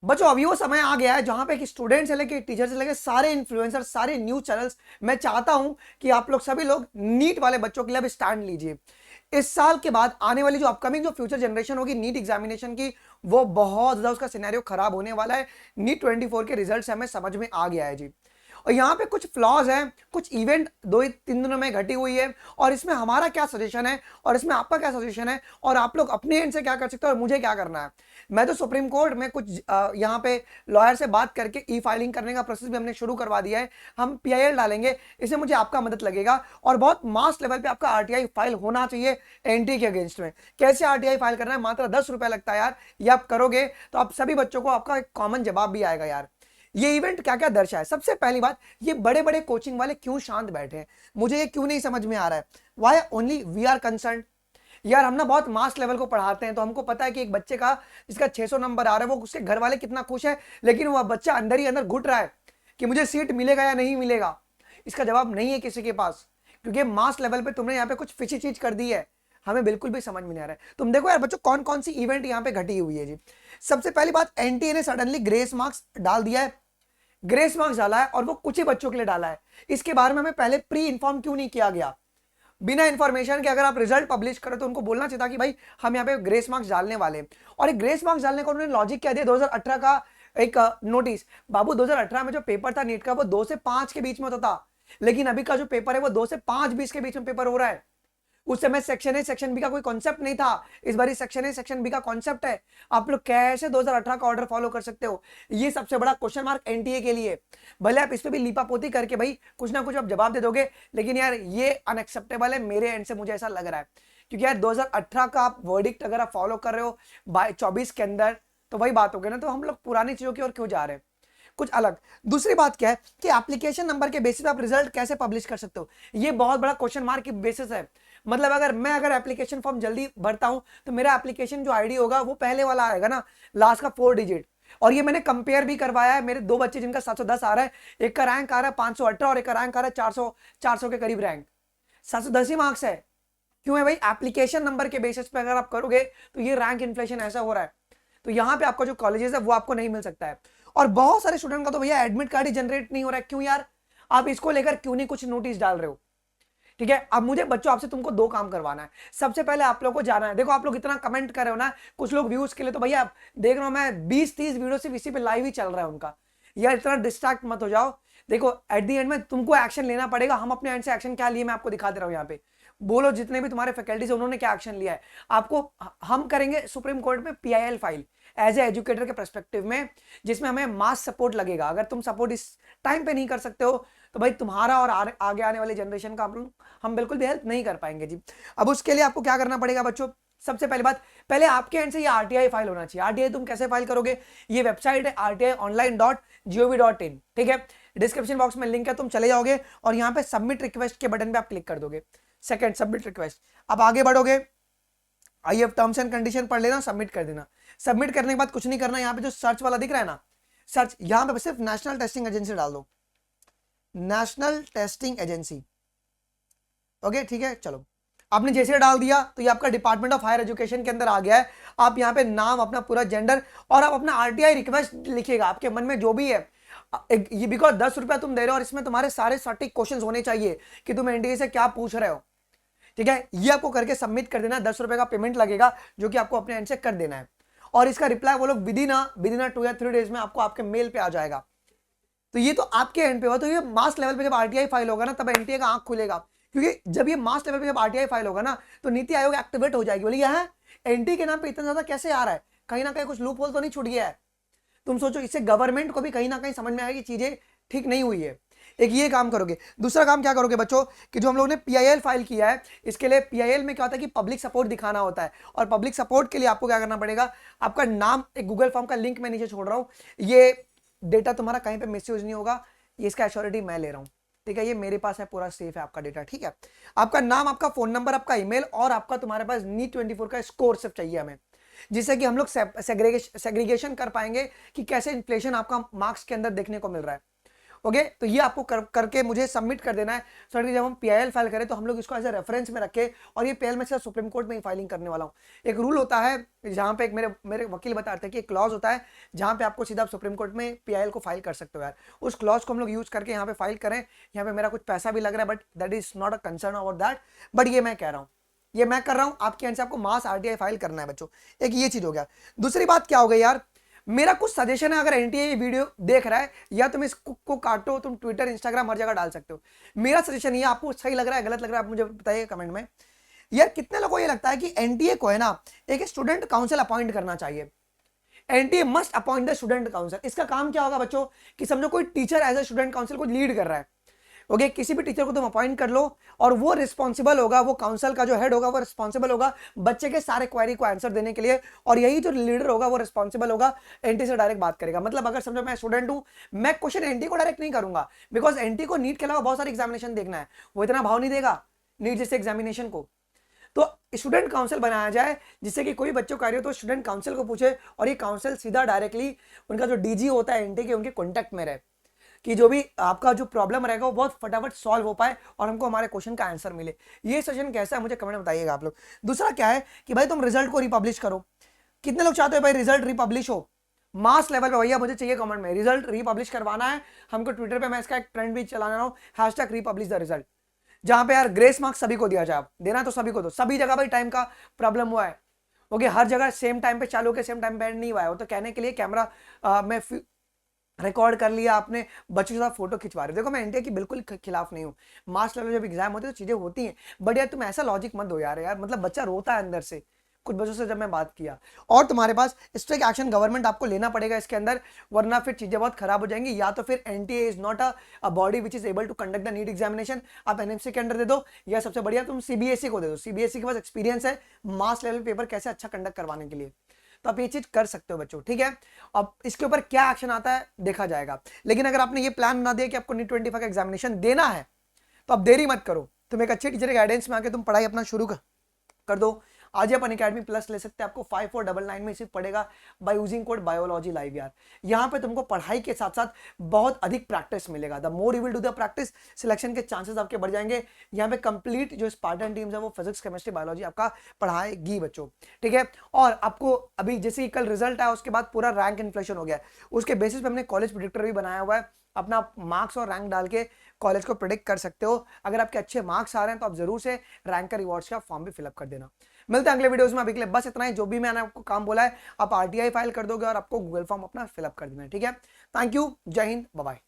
बच्चों अभी वो समय आ गया है जहां पे कि स्टूडेंट से लेके टीचर से लेके सारे इन्फ्लुएंसर, सारे न्यूज चैनल्स, मैं चाहता हूं कि आप लोग सभी लोग नीट वाले बच्चों के लिए अब स्टैंड लीजिए। इस साल के बाद आने वाली जो अपकमिंग जो फ्यूचर जनरेशन होगी नीट एग्जामिनेशन की, वो बहुत ज्यादा उसका सिनेरियो खराब होने वाला है। नीट 24 के रिजल्ट हमें समझ में आ गया है जी। और यहाँ पे कुछ फ्लॉज हैं, कुछ इवेंट 2-3 दिनों में घटी हुई है, और इसमें हमारा क्या सजेशन है और इसमें आपका क्या सजेशन है और आप लोग अपने एंड से क्या कर सकते हो और मुझे क्या करना है। मैं तो सुप्रीम कोर्ट में कुछ यहाँ पे लॉयर से बात करके ई फाइलिंग करने का प्रोसेस भी हमने शुरू करवा दिया है। हम पीआईएल डालेंगे, इसमें मुझे आपका मदद लगेगा और बहुत मास लेवल पे आपका आरटीआई फाइल होना चाहिए एनटी के अगेंस्ट में। कैसे आरटीआई फाइल करना है, मात्र 10 रुपए लगता है यार। ये आप करोगे तो आप सभी बच्चों को आपका एक कॉमन जवाब भी आएगा यार। ये इवेंट क्या क्या दर्शाए, सबसे पहली बात, ये बड़े बड़े कोचिंग वाले क्यों शांत बैठे हैं, मुझे ये क्यों नहीं समझ में आ रहा है। Why only we are concern. यार हम ना बहुत मास लेवल को पढ़ाते हैं, तो हमको पता है कि एक बच्चे का जिसका 600 नंबर आ रहा है वो उसके घर वाले कितना खुश है, लेकिन वह बच्चा अंदर ही अंदर घुट रहा है कि मुझे सीट मिलेगा या नहीं मिलेगा। इसका जवाब नहीं है किसी के पास, क्योंकि मास लेवल पे तुमने यहाँ पे कुछ फिशी चीज कर दी है, हमें बिल्कुल भी समझ में नहीं आ रहा है। तुम देखो यार बच्चों, कौन कौन सी इवेंट यहाँ पे घटी हुई है जी। सबसे पहली बात, एनटीए ने सडनली ग्रेस मार्क्स डाल दिया है। ग्रेस मार्क्स डाला है और वो कुछ ही बच्चों के लिए डाला है। इसके बारे में हमें पहले प्री इन्फॉर्म क्यों नहीं किया गया। बिना इन्फॉर्मेशन के अगर आप रिजल्ट पब्लिश करो तो उनको बोलना चाहिए था कि भाई हम यहाँ पे ग्रेस मार्क्स डालने वाले हैं। और एक ग्रेस मार्क्स डालने का उन्होंने लॉजिक क्या दिया, 2018 का एक नोटिस। बाबू 2018 में जो पेपर था नीट का वो 2 से 5 के बीच में होता था, लेकिन अभी का जो पेपर है वो 2 से 5:20 के बीच में पेपर हो रहा है। उस समय सेक्शन ए सेक्शन बी का कोई कॉन्सेप्ट नहीं था, इस बार सेक्शन ए सेक्शन बी का कॉन्सेप्ट है। आप लोग कैसे 2018 का ऑर्डर फॉलो कर सकते हो, ये सबसे बड़ा क्वेश्चन मार्क एनटीए के लिए। भले आप इस पे भी लीपापोती करके भाई कुछ ना कुछ आप जवाब दे दोगे, लेकिन यार ये अनएक्सेप्टेबल है मेरे एंड से, मुझे ऐसा लग रहा है। क्योंकि यार 2018 का आप वर्डिक्ट अगर आप फॉलो कर रहे हो 24 के अंदर, तो वही बात हो गई ना, तो हम लोग पुरानी चीजों की ओर क्यों जा रहे हैं, कुछ अलग। दूसरी बात क्या है कि एप्लीकेशन नंबर के बेसिस पे आप रिजल्ट कैसे पब्लिश कर सकते हो, ये बहुत बड़ा क्वेश्चन मार्क की बेसिस है। मतलब अगर एप्लीकेशन फॉर्म जल्दी भरता हूं तो मेरा एप्लीकेशन जो आईडी होगा वो पहले वाला आएगा ना, लास्ट का 4 डिजिट। और ये मैंने कंपेयर भी करवाया है, मेरे 2 बच्चे जिनका 710 आ रहा है, एक का रैंक आ रहा है 518 और एक का रैंक आ रहा है 400 के करीब रैंक। 710 ही मार्क्स है। क्यों है भाई, एप्लीकेशन नंबर के बेसिस पे अगर आप करोगे तो ये रैंक इन्फ्लेशन ऐसा हो रहा है, तो यहां पे आपका जो कॉलेजेस है वो आपको नहीं मिल सकता है। और बहुत सारे स्टूडेंट का तो भैया एडमिट कार्ड ही जनरेट नहीं हो रहा है। क्यों यार, आप इसको लेकर क्यों नहीं कुछ नोटिस डाल रहे हो। ठीक है, अब मुझे बच्चों आपसे तुमको 2 काम करवाना है। सबसे पहले आप लोगों को जाना है, देखो आप लोग इतना कमेंट कर रहे हो ना, कुछ लोग व्यूज के लिए, तो भैया देख रहा हूं मैं 20-30 वीडियो सिर्फ इसी पे लाइव ही चल रहा है उनका। यार इतना डिस्ट्रैक्ट मत हो जाओ। देखो एट द एंड में तुमको एक्शन लेना पड़ेगा। हम अपने एंड से एक्शन क्या लिए मैं आपको दिखा दे रहा हूं यहाँ पे। बोलो जितने भी तुम्हारे फैकल्टीज है उन्होंने क्या एक्शन लिया है आपको। हम करेंगे सुप्रीम कोर्ट में PIL file as a educator के पर्सपेक्टिव में, जिसमें हमें मास सपोर्ट लगेगा। अगर तुम सपोर्ट इस टाइम पे नहीं कर सकते हो तो भाई तुम्हारा और आगे आने वाले जनरेशन का हम बिल्कुल भी हेल्प नहीं कर पाएंगे जी। अब उसके लिए आपको क्या करना पड़ेगा बच्चों, सबसे पहली बात, पहले आपके एंड से ये आरटीआई फाइल होना चाहिए। आरटीआई तुम कैसे फाइल करोगे, ये वेबसाइट है rti.online.gov.in, ठीक है। डिस्क्रिप्शन बॉक्स में लिंक है, तुम चले जाओगे और यहाँ पे सबमिट रिक्वेस्ट के बटन पे आप क्लिक कर दोगे। Second, submit request. अब आगे बढ़ोगे, आइए टर्म्स एंड कंडीशन पढ़ लेना, सबमिट कर देना। सबमिट करने के बाद कुछ नहीं करना, यहाँ पे जो सर्च वाला दिख रहा है ना, सर्च, यहाँ पे सिर्फ नेशनल टेस्टिंग एजेंसी डाल दो, नेशनल टेस्टिंग एजेंसी। ओके ठीक है, चलो आपने जैसे डाल दिया तो ये आपका डिपार्टमेंट ऑफ हायर एजुकेशन के अंदर आ गया है। आप यहाँ पे नाम, अपना पूरा जेंडर और आप अपना आरटीआई रिक्वेस्ट लिखिएगा, आपके मन में जो भी है। ये बिकॉज 10 रुपया तुम दे रहे हो और इसमें तुम्हारे सारे सटीक क्वेश्चन होने चाहिए कि तुम एनटीए से क्या पूछ रहे हो। ठीक है, ये आपको करके सबमिट कर देना, 10 रुपए का पेमेंट लगेगा जो कि आपको अपने एंड से कर देना है। और इसका रिप्लाई वो लोग विद इन 2 या 3 डेज में आपको आपके मेल पे आ जाएगा। तो ये तो आपके एंड पे हुआ। तो ये मास लेवल पे जब आरटीआई फाइल होगा ना, तब एनटीए का आंख खुलेगा। क्योंकि जब ये मास लेवल पे जब आरटीआई फाइल होगा ना, तो नीति आयोग एक्टिवेट हो जाएगी। बोले यहाँ एनटी के नाम पे इतना ज्यादा कैसे आ रहा है, कहीं ना कहीं कुछ लूप होल तो नहीं छूट गया है। तुम सोचो, इससे गवर्नमेंट को भी कहीं ना कहीं समझ में आएगी चीजें ठीक नहीं हुई है। एक ये काम करोगे। दूसरा काम क्या करोगे बच्चों, कि जो हम लोग ने पीआईएल फाइल किया है, इसके लिए पीआईएल में क्या होता है कि पब्लिक सपोर्ट दिखाना होता है। और पब्लिक सपोर्ट के लिए आपको क्या करना पड़ेगा, आपका नाम, एक गूगल फॉर्म का लिंक मैं नीचे छोड़ रहा हूं। ये डेटा तुम्हारा कहीं पे मिसयूज नहीं होगा, ये इसका एश्योरिटी मैं ले रहा हूं। ठीक है, ये मेरे पास है, पूरा सेफ है आपका डेटा। ठीक है, आपका नाम, आपका फोन नंबर, आपका ईमेल और आपका तुम्हारे पास नीट 24 का स्कोर सिर्फ चाहिए हमें, जिससे कि हम लोग सेग्रीगेशन कर पाएंगे कि कैसे इन्फ्लेशन आपका मार्क्स के अंदर देखने को मिल रहा है। ओके, तो ये आपको करके मुझे सबमिट कर देना है, सो जब हम पीआईएल फाइल करें तो हम लोग इसको एज ए रेफरेंस में रखें। और ये पीआईएल में सीधा सुप्रीम कोर्ट में ही फाइलिंग करने वाला हूँ। एक रूल होता है जहाँ पे एक मेरे वकील बताते हैं कि एक क्लॉज होता है जहाँ पे आपको सीधा सुप्रीम कोर्ट में पीआईएल को फाइल कर सकते हो यार। उस क्लॉज को हम लोग यूज करके यहाँ पे फाइल करें। यहाँ पे मेरा कुछ पैसा भी लग रहा है, but that is not a concern about that. But ये मैं कह रहा हूँ, ये मैं कर रहा हूँ, आपके एंड से आपको मास आरटीआई फाइल करना है बच्चों। एक ये चीज हो गया। दूसरी बात क्या हो गई यार, मेरा कुछ सजेशन है, अगर एनटीए ये वीडियो देख रहा है या तुम इसको काटो, तुम ट्विटर इंस्टाग्राम हर जगह डाल सकते हो। मेरा सजेशन ये, आपको सही लग रहा है गलत लग रहा है आप मुझे बताइए कमेंट में। यार कितने लोगों को ये लगता है कि एनटीए को है ना एक स्टूडेंट काउंसिल अपॉइंट करना चाहिए। NTA must appoint the student council. इसका काम क्या होगा बच्चों, कि समझो कोई teacher as a student council को लीड कर रहा है। ओके, किसी भी टीचर को तुम अपॉइंट कर लो और वो रिस्पॉन्सिबल होगा, वो काउंसिल का जो हेड होगा वो रिस्पॉन्सिबल होगा बच्चे के सारे क्वेरी को आंसर देने के लिए। और यही जो लीडर होगा वो रिस्पॉन्सिबल होगा एनटी से डायरेक्ट बात करेगा। मतलब अगर समझो मैं स्टूडेंट हूं, मैं क्वेश्चन एनटी को डायरेक्ट नहीं करूंगा, बिकॉज एनटी को नीट के अलावा बहुत सारे एग्जामिनेशन देखना है, वो इतना भाव नहीं देगा नीट जैसे एग्जामिनेशन को। तो स्टूडेंट काउंसिल बनाया जाए जिससे कि कोई बच्चों का हो तो स्टूडेंट काउंसिल को पूछे और ये काउंसिल सीधा डायरेक्टली उनका जो डीजी होता है एनटी के, उनके कॉन्टेक्ट में रहे, कि जो भी आपका जो प्रॉब्लम रहेगा वो बहुत फटाफट सॉल्व हो पाए और हमको हमारे क्वेश्चन का आंसर मिले। ये सेशन कैसा है मुझे कमेंट में बताइएगा आप लोग। दूसरा क्या है कि भाई तुम रिजल्ट को रिपब्लिश करो। कितने लोग चाहते हो भाई रिजल्ट रिपब्लिश हो मास लेवल पे? भैया मुझे चाहिए कमेंट में, रिजल्ट रिपब्लिश करवाना है हमको। ट्विटर पे मैं इसका एक ट्रेंड भी चलाना रहा हूँ, हैशटैग रिपब्लिश द रिजल्ट, जहां पे यार ग्रेस मार्क्स सभी को दिया जाए। देना तो सभी को दो, सभी जगह भाई टाइम का प्रॉब्लम हुआ है। ओके, हर जगह सेम टाइम पे चालू के सेम टाइम बैंड नहीं हुआ है। वो तो कहने के लिए कैमरा में रिकॉर्ड कर लिया आपने, बच्चों के साथ फोटो खिंचवा रहे। देखो मैं एनटीए की बिल्कुल खिलाफ नहीं हूँ, मार्क्स लेवल जब एग्जाम होती है तो चीजें होती हैं, बट यार तुम ऐसा लॉजिक मत दो यार मतलब बच्चा रोता है अंदर से। कुछ बच्चों से जब मैं बात किया, और तुम्हारे पास स्ट्रिक्ट एक्शन गवर्नमेंट आपको लेना पड़ेगा इसके अंदर, वरना फिर चीजें बहुत खराब हो जाएंगी। या तो फिर NTA is not a body which is able to conduct the NEET examination, आप एनएमसी के अंडर दे दो, या सबसे बढ़िया तुम सीबीएसई को दे दो। सीबीएसई के पास एक्सपीरियंस है मास लेवल पेपर कैसे अच्छा कंडक्ट करवाने के लिए, तो आप ये चीज कर सकते हो बच्चों, ठीक है। अब इसके ऊपर क्या एक्शन आता है देखा जाएगा। लेकिन अगर आपने ये प्लान बना दिया कि आपको नीट 25 का एग्जामिनेशन देना है तो अब देरी मत करो, तुम एक अच्छे टीचर के गाइडेंस में आके तुम पढ़ाई अपना शुरू कर दो। आज अपन अकेडमी प्लस ले सकते हैं, आपको 5499 में सिर्फ पड़ेगा by using code biology live यार। यहाँ पे तुमको पढ़ाई के साथ साथ बहुत अधिक प्रैक्टिस मिलेगा। The more you will do the practice, selection के चांसेस आपके बढ़ जाएंगे। यहाँ पे कंप्लीट जो स्पार्टन टीम्स है वो फिजिक्स केमिस्ट्री बायोलॉजी आपका पढ़ाएगी बच्चों, ठीक है। और आपको अभी जैसे ही कल रिजल्ट आया उसके बाद पूरा रैंक इन्फ्लेशन हो गया, उसके बेसिस पे हमने कॉलेज प्रेडिक्टर भी बनाया हुआ है। अपना मार्क्स और रैंक डाल के कॉलेज को प्रेडिक्ट कर सकते हो। अगर आपके अच्छे मार्क्स आ रहे हैं तो आप जरूर से रैंक का रिवॉर्ड्स का फॉर्म भी फिलअप कर देना। मिलते हैं अगले वीडियोस में, अभी के लिए बस इतना ही। जो भी मैंने आपको काम बोला है आप आरटीआई फाइल कर दोगे और आपको गूगल फॉर्म अपना फिलअप कर देना है, ठीक है। थैंक यू, जय हिंद, बाय बाय।